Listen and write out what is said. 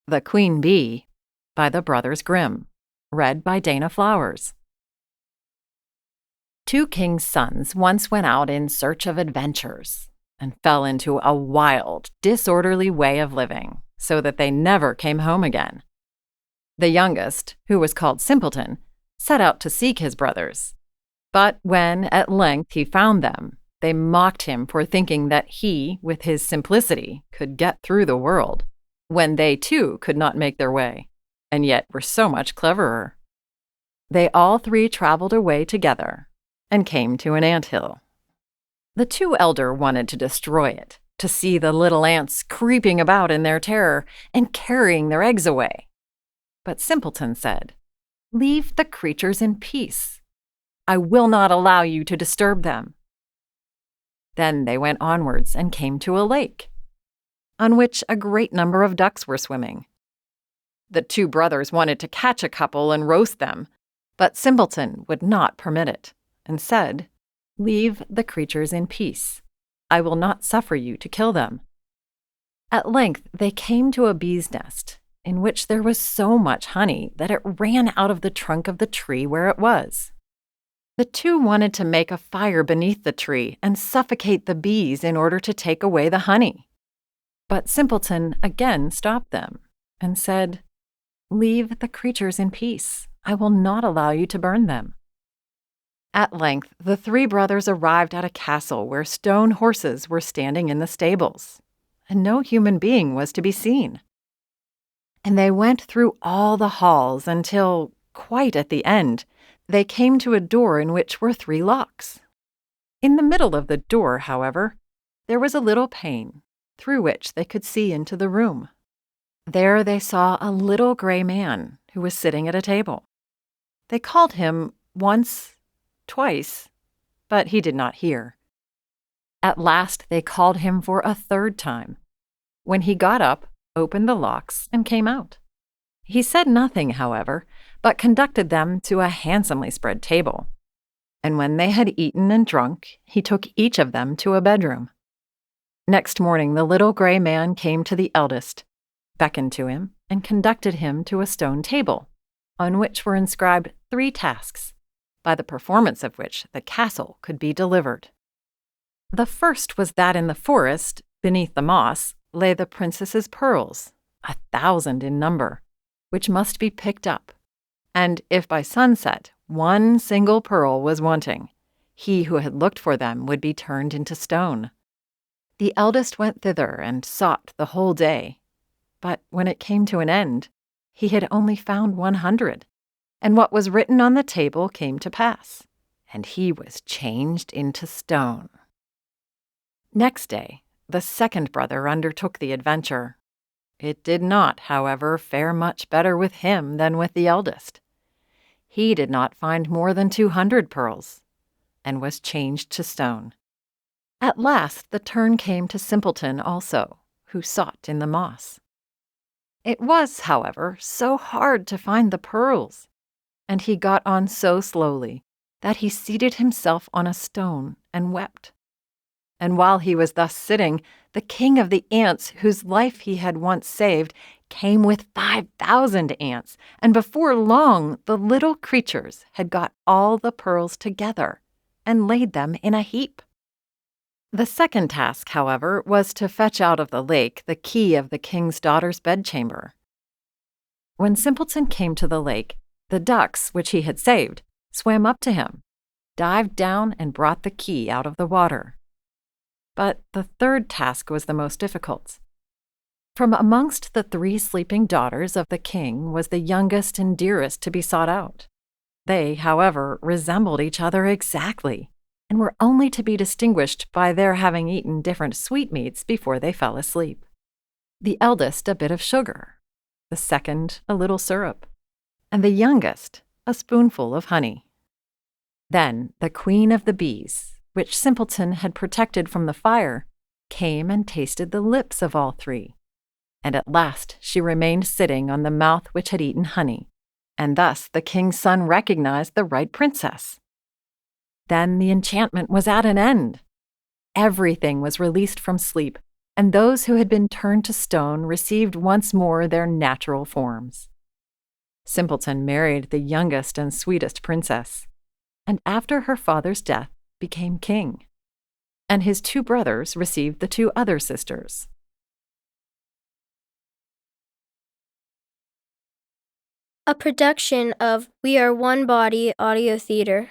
The Queen Bee by the Brothers Grimm, read by Dana Flowers. Two kings' sons once went out in search of adventures and fell into a wild, disorderly way of living, so that they never came home again. The youngest, who was called Simpleton, set out to seek his brothers. But when at length he found them, they mocked him for thinking that he, with his simplicity, could get through the world, when they too could not make their way, and yet were so much cleverer. They all three traveled away together and came to an ant-hill. The two elder wanted to destroy it, to see the little ants creeping about in their terror and carrying their eggs away. But Simpleton said, "Leave the creatures in peace. I will not allow you to disturb them." Then they went onwards and came to a lake, on which a great number of ducks were swimming. The two brothers wanted to catch a couple and roast them, but Simpleton would not permit it, and said, "Leave the creatures in peace. I will not suffer you to kill them." At length they came to a bee's nest, in which there was so much honey that it ran out of the trunk of the tree where it was. The two wanted to make a fire beneath the tree and suffocate the bees in order to take away the honey. But Simpleton again stopped them and said, "Leave the creatures in peace. I will not allow you to burn them." At length, the three brothers arrived at a castle where stone horses were standing in the stables, and no human being was to be seen. And they went through all the halls until, quite at the end, they came to a door in which were three locks. In the middle of the door, however, there was a little pane, through which they could see into the room. There they saw a little gray man who was sitting at a table. They called him once, twice, but he did not hear. At last they called him for a third time, when he got up, opened the locks, and came out. He said nothing, however, but conducted them to a handsomely spread table. And when they had eaten and drunk, he took each of them to a bedroom. Next morning the little gray man came to the eldest, beckoned to him, and conducted him to a stone table, on which were inscribed 3 tasks, by the performance of which the castle could be delivered. The first was that in the forest, beneath the moss, lay the princess's pearls, 1,000 in number, which must be picked up, and if by sunset 1 single pearl was wanting, he who had looked for them would be turned into stone. The eldest went thither and sought the whole day, but when it came to an end, he had only found 100, and what was written on the table came to pass, and he was changed into stone. Next day, the second brother undertook the adventure. It did not, however, fare much better with him than with the eldest. He did not find more than 200 pearls, and was changed to stone. At last the turn came to Simpleton also, who sought in the moss. It was, however, so hard to find the pearls, and he got on so slowly that he seated himself on a stone and wept. And while he was thus sitting, the king of the ants, whose life he had once saved, came with 5,000 ants, and before long the little creatures had got all the pearls together and laid them in a heap. The second task, however, was to fetch out of the lake the key of the king's daughter's bedchamber. When Simpleton came to the lake, the ducks, which he had saved, swam up to him, dived down, and brought the key out of the water. But the third task was the most difficult. From amongst the 3 sleeping daughters of the king was the youngest and dearest to be sought out. They, however, resembled each other exactly, and were only to be distinguished by their having eaten different sweetmeats before they fell asleep. The eldest a bit of sugar, the second a little syrup, and the youngest a spoonful of honey. Then the queen of the bees, which Simpleton had protected from the fire, came and tasted the lips of all 3, and at last she remained sitting on the mouth which had eaten honey, and thus the king's son recognized the right princess. Then the enchantment was at an end. Everything was released from sleep, and those who had been turned to stone received once more their natural forms. Simpleton married the youngest and sweetest princess, and after her father's death became king, and his two brothers received the two other sisters. A production of We Are One Body Audio Theater.